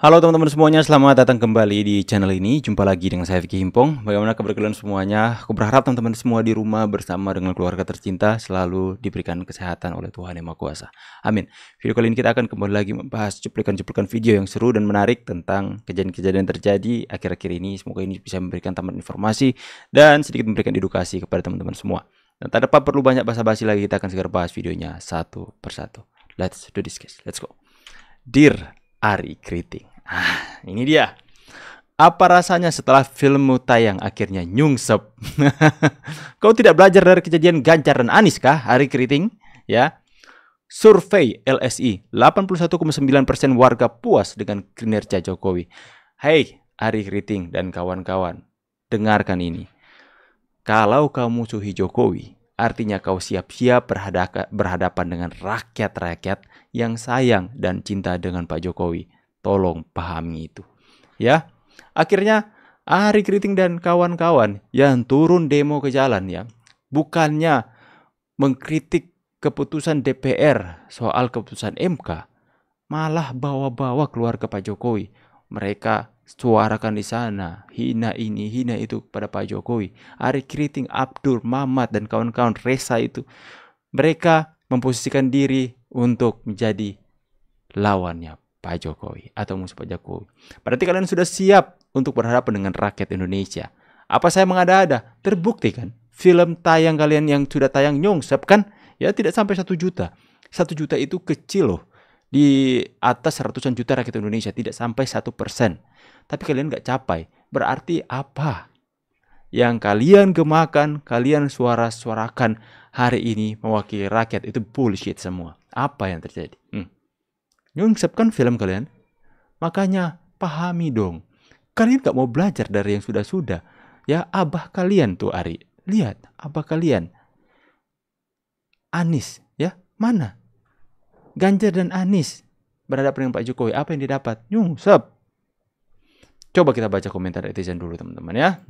Halo teman-teman semuanya, selamat datang kembali di channel ini. Jumpa lagi dengan saya Vicky Himpong. Bagaimana kabar kalian semuanya? Aku berharap teman-teman semua di rumah bersama dengan keluarga tercinta selalu diberikan kesehatan oleh Tuhan Yang Maha Kuasa. Amin. Video kali ini kita akan kembali lagi membahas cuplikan-cuplikan video yang seru dan menarik tentang kejadian-kejadian yang terjadi akhir-akhir ini. Semoga ini bisa memberikan tambahan informasi dan sedikit memberikan edukasi kepada teman-teman semua. Dan tak dapat perlu banyak basa-basi lagi, kita akan segera bahas videonya satu persatu. Let's do this guys, let's go. Dear Ari Kriting. Ini dia. Apa rasanya setelah filmmu tayang akhirnya nyungsep? Kau tidak belajar dari kejadian Ganjar dan Anies kah, Ari Kriting? Ya. Survei LSI, 81,9% warga puas dengan kinerja Jokowi. Hei, Ari Kriting dan kawan-kawan, dengarkan ini. Kalau kau musuhi Jokowi, artinya kau siap-siap berhadapan dengan rakyat-rakyat yang sayang dan cinta dengan Pak Jokowi. Tolong pahami itu. Ya. Akhirnya Ari Kriting dan kawan-kawan yang turun demo ke jalan ya, bukannya mengkritik keputusan DPR soal keputusan MK, malah bawa-bawa keluarga Pak Jokowi. Mereka suarakan di sana, hina ini, hina itu kepada Pak Jokowi. Ari Kriting, Abdul, Mamat dan kawan-kawan Resa itu, mereka memposisikan diri untuk menjadi lawannya Pak Jokowi atau musuh Pak Jokowi. Berarti kalian sudah siap untuk berhadapan dengan rakyat Indonesia. Apa saya mengada-ada? Terbukti kan? Film tayang kalian yang sudah tayang nyungsep kan? Ya tidak sampai 1 juta. 1 juta itu kecil loh. Di atas ratusan juta rakyat Indonesia tidak sampai 1%. Tapi kalian nggak capai. Berarti apa? Yang kalian gemakan, kalian suarakan hari ini mewakili rakyat itu bullshit semua. Apa yang terjadi? Nyungsep kan film kalian? Makanya pahami dong. Kalian gak mau belajar dari yang sudah-sudah. Ya abah kalian tuh Ari. Lihat abah kalian. Anies ya. Mana? Ganjar dan Anies berhadapan dengan Pak Jokowi. Apa yang didapat? Nyungsep. Coba kita baca komentar netizen dulu teman-teman ya.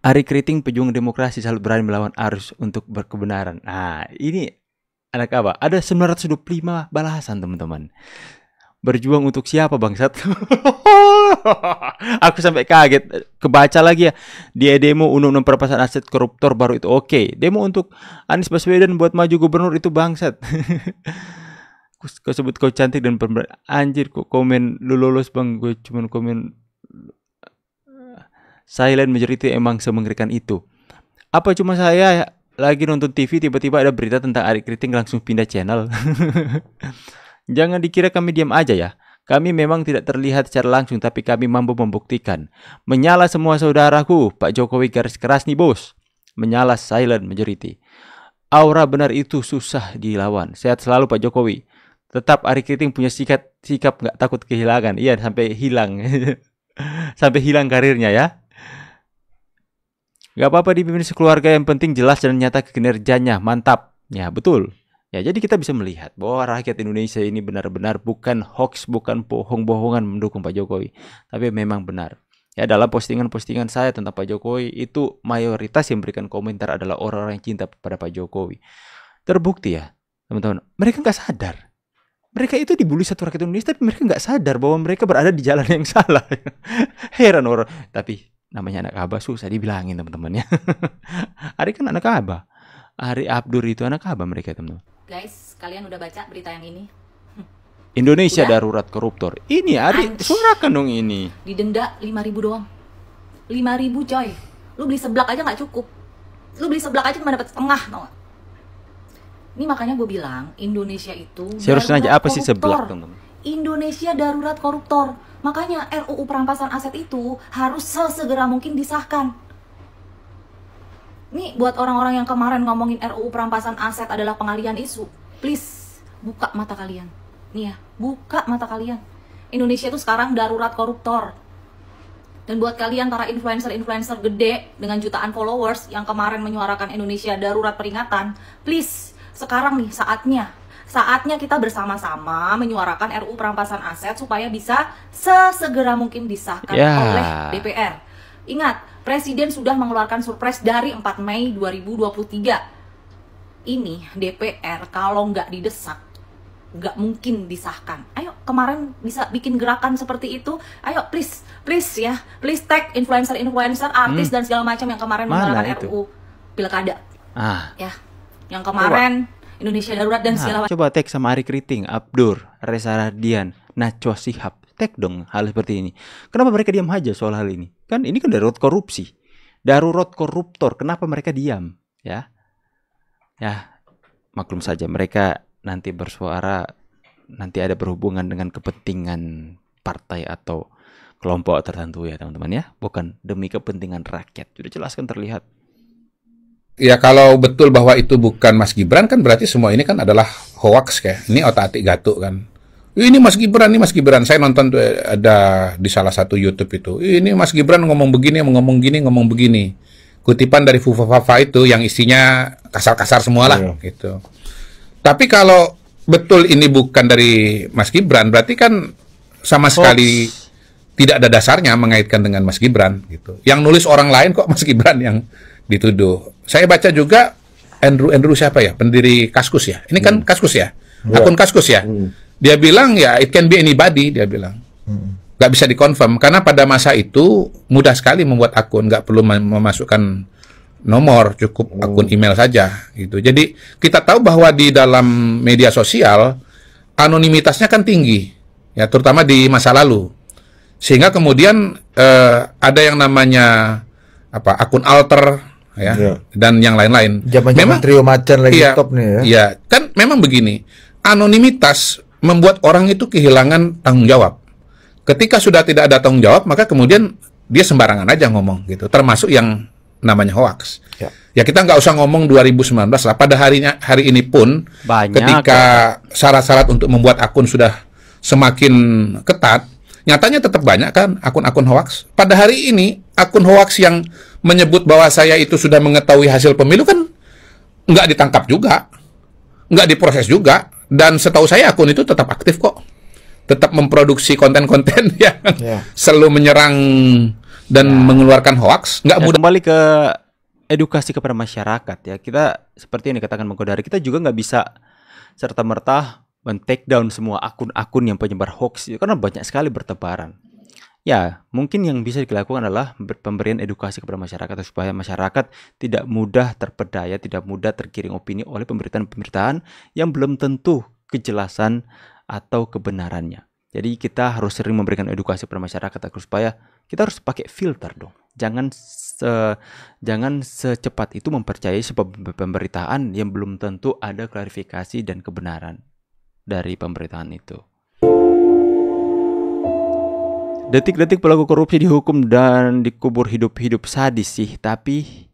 Ari Kriting pejuang demokrasi selalu berani melawan arus untuk berkebenaran. Nah ini anak apa? Ada 925 balasan teman-teman. Berjuang untuk siapa bangsat? Aku sampai kaget. Kebaca lagi ya. Dia demo undang-undang perampasan aset koruptor baru itu oke. Demo untuk Anies Baswedan buat maju gubernur itu bangsat. Kau sebut kau cantik dan pemberani. Anjir kok komen lu lolos bang. Gue cuman komen silent majority emang semengerikan itu. Apa cuma saya lagi nonton TV tiba-tiba ada berita tentang Ari Kriting langsung pindah channel. Jangan dikira kami diam aja ya. Kami memang tidak terlihat secara langsung tapi kami mampu membuktikan. Menyala semua saudaraku, Pak Jokowi garis keras nih bos. Menyala silent majority. Aura benar itu susah dilawan. Sehat selalu Pak Jokowi. Tetap Ari Kriting punya sikap gak takut kehilangan. Iya sampai hilang. Sampai hilang karirnya ya. Gak apa-apa dipimpin sekeluarga, yang penting jelas dan nyata kinerjanya, mantap. Ya betul. Ya jadi kita bisa melihat bahwa rakyat Indonesia ini benar-benar bukan hoax, bukan bohong-bohongan mendukung Pak Jokowi. Tapi memang benar. Ya dalam postingan-postingan saya tentang Pak Jokowi itu mayoritas yang memberikan komentar adalah orang-orang yang cinta pada Pak Jokowi. Terbukti ya teman-teman. Mereka nggak sadar. Mereka itu dibully satu rakyat Indonesia tapi mereka nggak sadar bahwa mereka berada di jalan yang salah. Heran orang. Tapi namanya anak abah susah dibilangin teman-teman ya. Ari kan anak abah. Ari Abdur itu anak abah mereka teman-teman. Guys, kalian udah baca berita yang ini? Indonesia Udah? darurat koruptor. Ini Ari suarakan dong ini. Didenda 5.000 doang. 5.000 coy. Lu beli seblak aja nggak cukup. Lu beli seblak aja cuma dapat setengah, tau gak? Ini makanya gue bilang Indonesia itu seriusnya aja apa sih seblak teman-teman? Indonesia darurat koruptor. Makanya RUU perampasan aset itu harus sesegera mungkin disahkan. Nih buat orang-orang yang kemarin ngomongin RUU perampasan aset adalah pengalihan isu, please buka mata kalian. Nih ya, buka mata kalian. Indonesia itu sekarang darurat koruptor. Dan buat kalian para influencer-influencer gede dengan jutaan followers yang kemarin menyuarakan Indonesia darurat peringatan, please sekarang nih saatnya kita bersama-sama menyuarakan RUU perampasan aset supaya bisa sesegera mungkin disahkan oleh DPR. Ingat, Presiden sudah mengeluarkan surpres dari 4 Mei 2023. Ini DPR kalau nggak didesak nggak mungkin disahkan. Ayo, kemarin bisa bikin gerakan seperti itu. Ayo, please ya, please tag influencer, artis dan segala macam yang kemarin menolak RUU Pilkada. Ya, yang kemarin Indonesia Darurat dan segala macam. Coba tag sama Ari Kriting, Abdur, Reza Radian, Najwa Shihab. Tag dong hal seperti ini. Kenapa mereka diam aja soal hal ini? Kan ini kan darurat korupsi, darurat koruptor. Kenapa mereka diam? Ya, maklum saja mereka nanti bersuara, nanti ada berhubungan dengan kepentingan partai atau kelompok tertentu ya teman-teman ya, bukan demi kepentingan rakyat. Sudah jelas kan terlihat. Ya kalau betul bahwa itu bukan Mas Gibran kan berarti semua ini kan adalah hoax kayak. Ini otak-atik gatuk kan. Ini Mas Gibran, ini Mas Gibran. Saya nonton tuh ada di salah satu YouTube itu. Ini Mas Gibran ngomong begini, ngomong begini. Kutipan dari Fufa Fafa itu yang isinya kasar-kasar semua lah gitu. Tapi kalau betul ini bukan dari Mas Gibran, berarti kan sama sekali tidak ada dasarnya mengaitkan dengan Mas Gibran gitu. Yang nulis orang lain kok Mas Gibran yang dituduh. Saya baca juga Andrew siapa ya? Pendiri Kaskus ya. Ini kan Kaskus ya. Akun Kaskus ya. Dia bilang ya it can be anybody, dia bilang. Nggak bisa dikonfirm karena pada masa itu mudah sekali membuat akun, nggak perlu memasukkan nomor, cukup akun email saja gitu. Jadi kita tahu bahwa di dalam media sosial anonimitasnya kan tinggi ya, terutama di masa lalu. Sehingga kemudian ada yang namanya akun alter ya, dan yang lain-lain. Memang trio macan lagi top nih ya. Iya, kan memang begini. Anonimitas membuat orang itu kehilangan tanggung jawab. Ketika sudah tidak ada tanggung jawab, maka kemudian dia sembarangan aja ngomong gitu. Termasuk yang namanya hoax. Ya kita nggak usah ngomong 2019 lah. Pada hari ini pun ketika syarat-syarat untuk membuat akun sudah semakin ketat, nyatanya tetap banyak kan akun-akun hoax. Pada hari ini akun hoax yang menyebut bahwa saya itu sudah mengetahui hasil pemilu kan nggak ditangkap juga, nggak diproses juga, dan setahu saya akun itu tetap aktif kok, tetap memproduksi konten-konten yang selalu menyerang dan mengeluarkan hoax. Nggak mudah. Kembali ke edukasi kepada masyarakat ya, kita seperti yang dikatakan Bang Kodari, kita juga nggak bisa serta-merta men-take down semua akun-akun yang penyebar hoax karena banyak sekali bertebaran. Ya, mungkin yang bisa dilakukan adalah pemberian edukasi kepada masyarakat supaya masyarakat tidak mudah terpedaya, tidak mudah tergiring opini oleh pemberitaan-pemberitaan yang belum tentu kejelasan atau kebenarannya. Jadi kita harus sering memberikan edukasi kepada masyarakat supaya kita harus pakai filter dong. Jangan secepat itu mempercayai sebuah pemberitaan yang belum tentu ada klarifikasi dan kebenaran dari pemberitaan itu. Detik-detik pelaku korupsi dihukum dan dikubur hidup-hidup sadis sih, tapi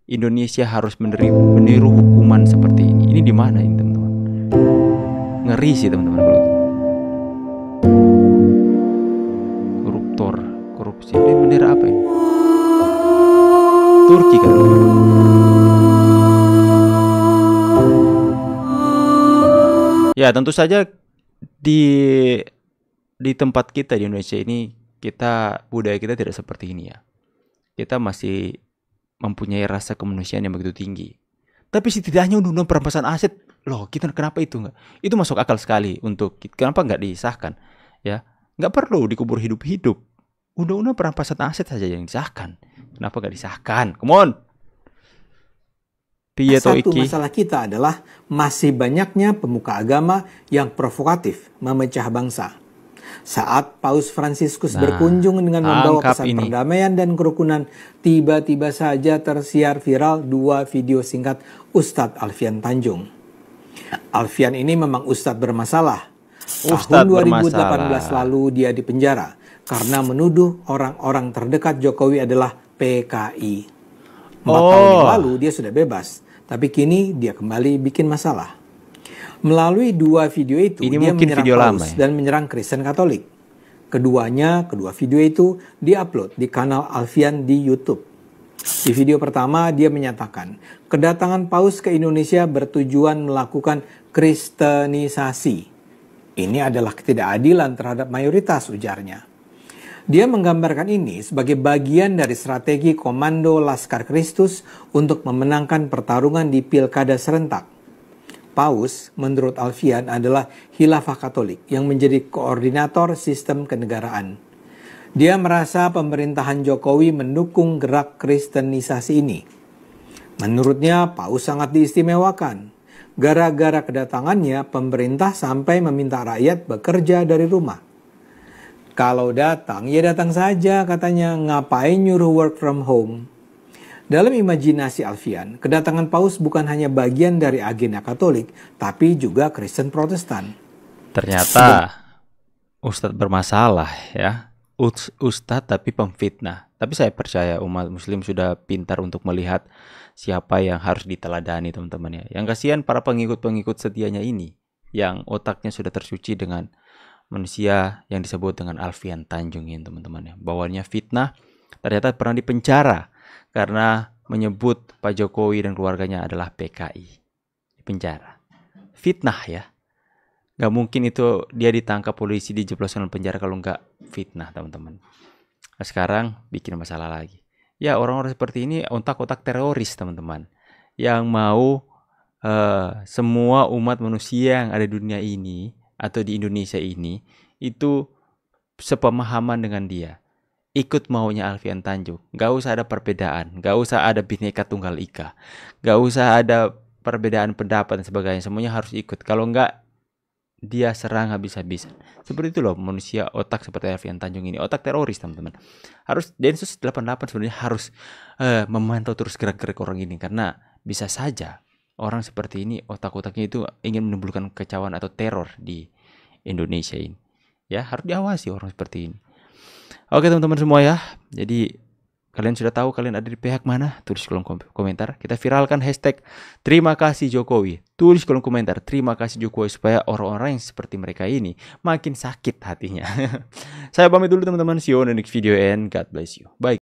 Indonesia harus meniru hukuman seperti ini. Ini di mana ini teman-teman? Ngeri sih teman-teman kalau gitu. Koruptor, korupsi. Ini bendera apa ini? Turki kan? Ya tentu saja di tempat kita di Indonesia ini, budaya kita tidak seperti ini ya. Kita masih mempunyai rasa kemanusiaan yang begitu tinggi. Tapi setidaknya undang-undang perampasan aset, loh kita kenapa itu enggak? Itu masuk akal sekali untuk kenapa enggak disahkan? Ya, enggak perlu dikubur hidup-hidup. Undang-undang perampasan aset saja yang disahkan. Kenapa enggak disahkan? Come on. Satu masalah kita adalah masih banyaknya pemuka agama yang provokatif memecah bangsa. Saat Paus Fransiskus berkunjung dengan membawa pesan perdamaian dan kerukunan, tiba-tiba saja tersiar viral 2 video singkat Ustadz Alfian Tanjung. Alfian ini memang Ustadz bermasalah. Tahun 2018 lalu dia dipenjara karena menuduh orang-orang terdekat Jokowi adalah PKI. 4 tahun yang lalu dia sudah bebas, tapi kini dia kembali bikin masalah. Melalui 2 video itu, dia menyerang Paus dan menyerang Kristen Katolik. Kedua video itu diupload di kanal Alfian di YouTube. Di video pertama, dia menyatakan, kedatangan Paus ke Indonesia bertujuan melakukan kristenisasi. Ini adalah ketidakadilan terhadap mayoritas, ujarnya. Dia menggambarkan ini sebagai bagian dari strategi Komando Laskar Kristus untuk memenangkan pertarungan di Pilkada serentak. Paus, menurut Alfian, adalah Khilafah Katolik yang menjadi koordinator sistem kenegaraan. Dia merasa pemerintahan Jokowi mendukung gerak kristenisasi ini. Menurutnya, Paus sangat diistimewakan. Gara-gara kedatangannya, pemerintah sampai meminta rakyat bekerja dari rumah. Kalau datang, ya datang saja, katanya. Ngapain nyuruh work from home? Dalam imajinasi Alfian, kedatangan Paus bukan hanya bagian dari agenda Katolik, tapi juga Kristen Protestan. Ternyata Ustadz bermasalah ya. Ustadz tapi pemfitnah. Tapi saya percaya umat muslim sudah pintar untuk melihat siapa yang harus diteladani, teman-teman ya. Yang kasihan para pengikut-pengikut setianya ini, yang otaknya sudah tersuci dengan manusia yang disebut dengan Alfian Tanjung ini, teman-teman ya. Bawanya fitnah, ternyata pernah dipenjara karena menyebut Pak Jokowi dan keluarganya adalah PKI. Di penjara. Fitnah ya. Gak mungkin itu dia ditangkap polisi, dijebloskan ke penjara kalau nggak fitnah, teman-teman. Nah, sekarang bikin masalah lagi. Ya, orang-orang seperti ini otak-otak teroris, teman-teman. Yang mau semua umat manusia yang ada di dunia ini atau di Indonesia ini itu sepemahaman dengan dia. Ikut maunya Alfian Tanjung. Gak usah ada perbedaan. Gak usah ada Bhinneka Tunggal Ika. Gak usah ada perbedaan pendapat dan sebagainya. Semuanya harus ikut. Kalau enggak, dia serang habis-habisan. Seperti itu loh manusia otak seperti Alfian Tanjung ini. Otak teroris, teman-teman. Harus Densus 88 sebenarnya harus memantau terus gerak-gerik orang ini. Karena bisa saja orang seperti ini otak-otaknya itu ingin menimbulkan kekacauan atau teror di Indonesia ini. Ya, harus diawasi orang seperti ini. Oke teman-teman semua ya. Jadi kalian sudah tahu kalian ada di pihak mana? Tulis kolom komentar. Kita viralkan hashtag terima kasih Jokowi. Tulis kolom komentar terima kasih Jokowi supaya orang-orang yang seperti mereka ini makin sakit hatinya. Saya pamit dulu teman-teman. See you on the next video and God bless you. Bye.